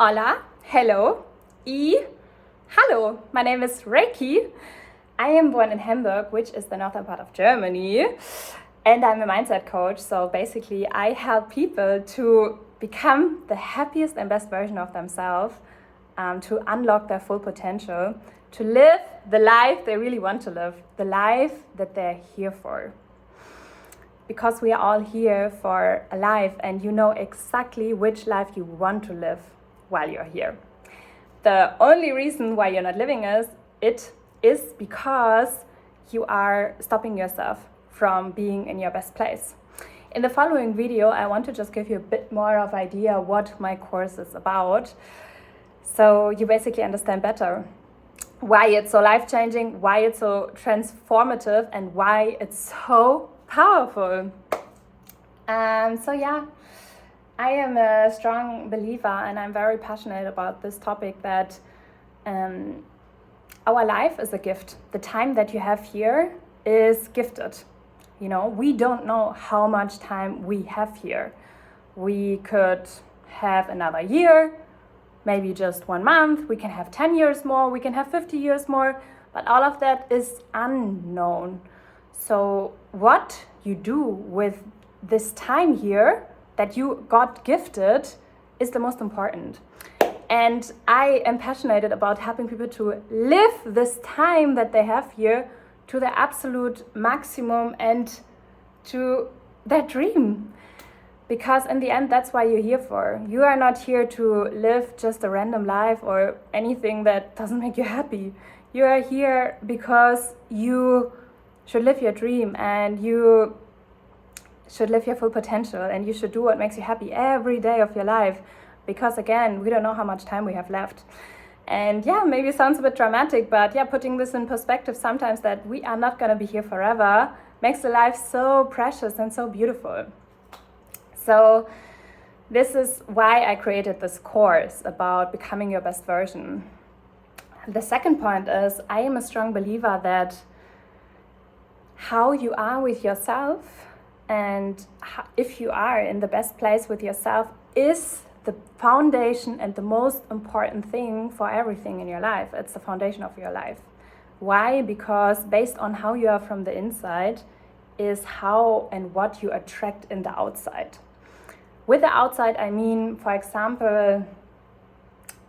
Hola, hello, hallo. My name is Reiki. I am born in Hamburg, which is the northern part of Germany, and I'm a mindset coach. So basically, I help people to become the happiest and best version of themselves, to unlock their full potential, to live the life they really want to live, the life that they're here for. Because we are all here for a life, and you know exactly which life you want to live while you're here. The only reason why you're not living it is because you are stopping yourself from being in your best place. In the following video, I want to just give you a bit more of idea what my course is about, so you basically understand better why it's so life-changing, why it's so transformative, and why it's so powerful. So yeah, I am a strong believer, and I'm very passionate about this topic, that our life is a gift. The time that you have here is gifted. You know, we don't know how much time we have here. We could have another year, maybe just 1 month. We can have 10 years more, we can have 50 years more, but all of that is unknown. So what you do with this time here that you got gifted is the most important. And I am passionate about helping people to live this time that they have here to the absolute maximum and to their dream. Because in the end, that's why you're here for. You are not here to live just a random life or anything that doesn't make you happy. You are here because you should live your dream, and you should live your full potential, and you should do what makes you happy every day of your life, because again, we don't know how much time we have left. And yeah, maybe it sounds a bit dramatic, but yeah, putting this in perspective sometimes, that we are not going to be here forever, makes the life so precious and so beautiful. So this is why I created this course about becoming your best version. The second point is, I am a strong believer that how you are with yourself, and if you are in the best place with yourself, is the foundation and the most important thing for everything in your life. It's the foundation of your life. Why? Because based on how you are from the inside is how and what you attract in the outside. With the outside, I mean, for example,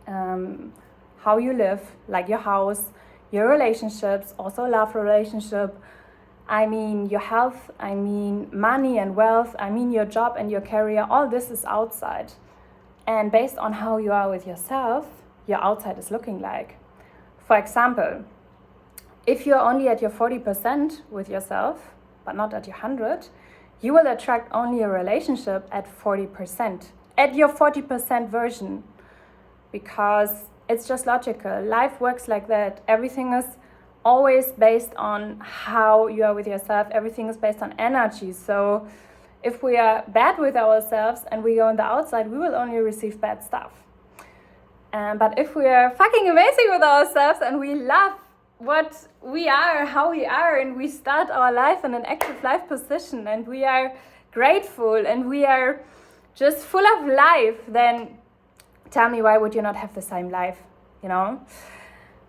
how you live, like your house, your relationships, also love relationship. I mean your health, I mean money and wealth, I mean your job and your career. All this is outside. And based on how you are with yourself, your outside is looking like. For example, if you're only at your 40% with yourself, but not at your 100, you will attract only a relationship at 40%, at your 40% version, because it's just logical. Life works like that. Everything is always based on how you are with yourself. Everything is based on energy. So if we are bad with ourselves and we go on the outside, we will only receive bad stuff. But if we are fucking amazing with ourselves and we love what we are, how we are, and we start our life in an active life position, and we are grateful, and we are just full of life, then tell me, why would you not have the same life, you know?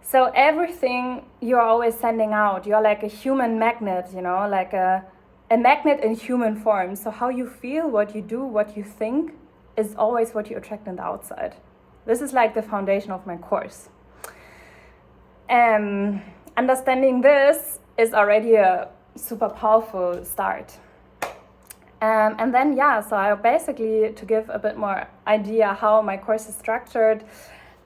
So everything you're always sending out, you're like a human magnet, you know, like a magnet in human form. So how you feel, what you do, what you think is always what you attract in the outside. This is like the foundation of my course. Understanding this is already a super powerful start. And then, yeah, so I basically, to give a bit more idea how my course is structured,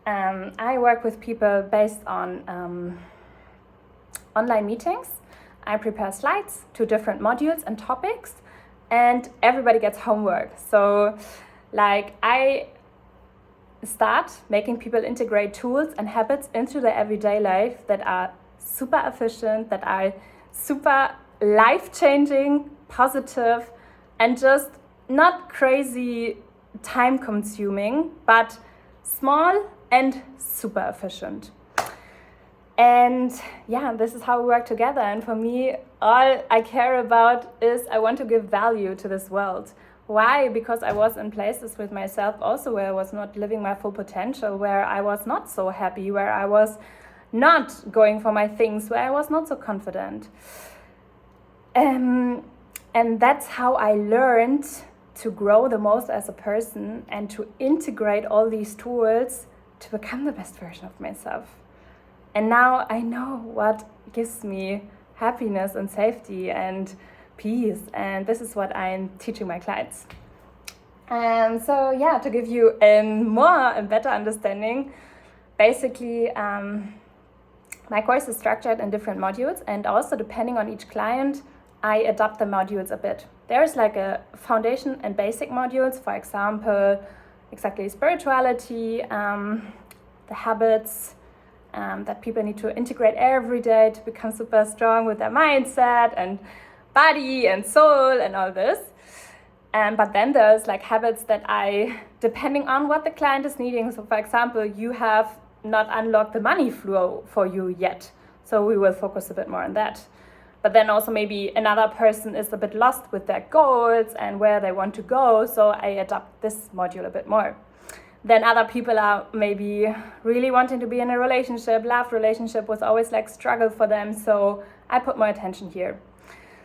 I work with people based on online meetings. I prepare slides to different modules and topics, and everybody gets homework. So like, I start making people integrate tools and habits into their everyday life that are super efficient, that are super life-changing, positive, and just not crazy time-consuming, but small and super efficient. And yeah, this is how we work together. And for me, all I care about is I want to give value to this world. Why? Because I was in places with myself also where I was not living my full potential, where I was not so happy, where I was not going for my things, where I was not so confident. And that's how I learned to grow the most as a person and to integrate all these tools to become the best version of myself. And now I know what gives me happiness and safety and peace, and this is what I'm teaching my clients. And so yeah, to give you a better understanding, basically my course is structured in different modules, and also depending on each client I adapt the modules a bit. There's like a foundation and basic modules, for example, exactly spirituality, the habits that people need to integrate every day to become super strong with their mindset and body and soul and all this. But then there's like habits that depending on what the client is needing. So for example, you have not unlocked the money flow for you yet. So we will focus a bit more on that. But then also maybe another person is a bit lost with their goals and where they want to go. So I adapt this module a bit more. Then other people are maybe really wanting to be in a relationship. Love relationship was always like struggle for them. So I put more attention here.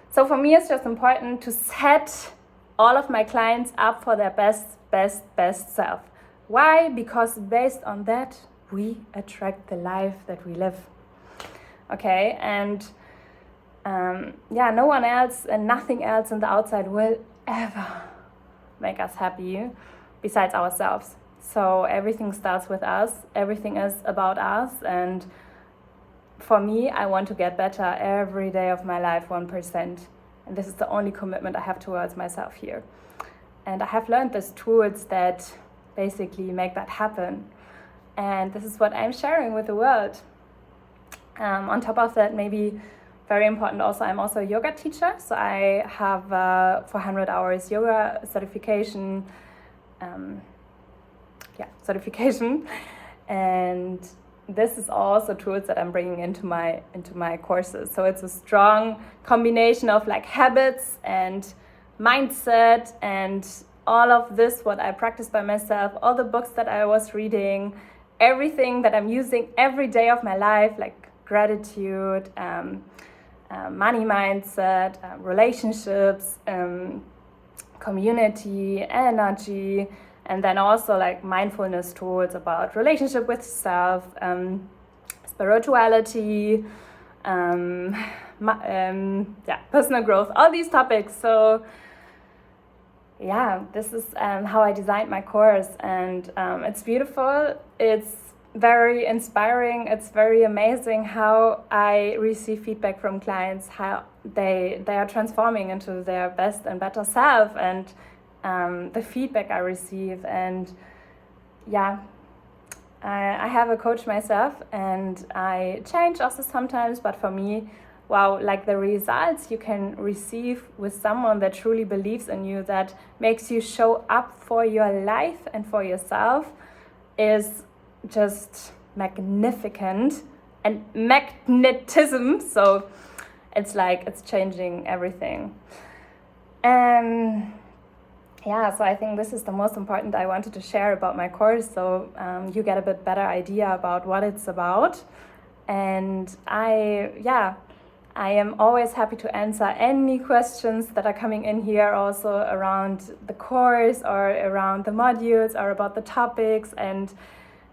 So for me, it's just important to set all of my clients up for their best self. Why? Because based on that, we attract the life that we live. Okay, and no one else and nothing else in the outside will ever make us happy besides ourselves. So everything starts with us, everything is about us, and for me, I want to get better every day of my life, 1%. And this is the only commitment I have towards myself here. And I have learned these tools that basically make that happen. And this is what I'm sharing with the world. On top of that, maybe very important also, I'm also a yoga teacher. So I have 400 hours yoga certification. And this is also tools that I'm bringing into my courses. So it's a strong combination of like habits and mindset and all of this, what I practice by myself, all the books that I was reading, everything that I'm using every day of my life, like gratitude, money mindset, relationships, community, energy, and then also like mindfulness tools about relationship with self, spirituality, personal growth, all these topics. So yeah, this is how I designed my course, and it's beautiful. It's very inspiring. It's very amazing how I receive feedback from clients, how they are transforming into their best and better self, and the feedback I receive. And yeah, I have a coach myself, and I change also sometimes, but for me, wow, like the results you can receive with someone that truly believes in you, that makes you show up for your life and for yourself, is just magnificent and magnetism. So it's like it's changing everything. So I think this is the most important I wanted to share about my course, so you get a bit better idea about what it's about. And I am always happy to answer any questions that are coming in here, also around the course or around the modules or about the topics. And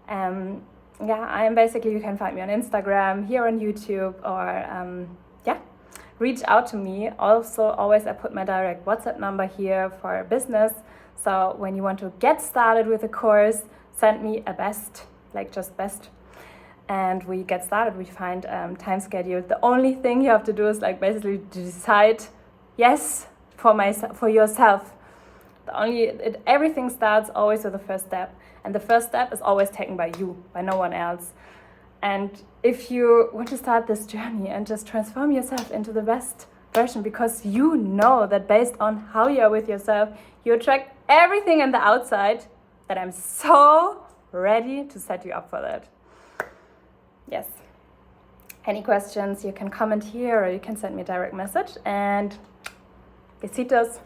I am basically, you can find me on Instagram, here on YouTube, or reach out to me. Also, always I put my direct WhatsApp number here for business. So when you want to get started with a course, send me a best, like just best. And we get started, we find time schedule. The only thing you have to do is like basically decide yes for yourself. Everything starts always with the first step. And the first step is always taken by you, by no one else. And if you want to start this journey and just transform yourself into the best version, because you know that based on how you are with yourself, you attract everything in the outside, that I'm so ready to set you up for that. Yes. Any questions, you can comment here or you can send me a direct message. And besitos.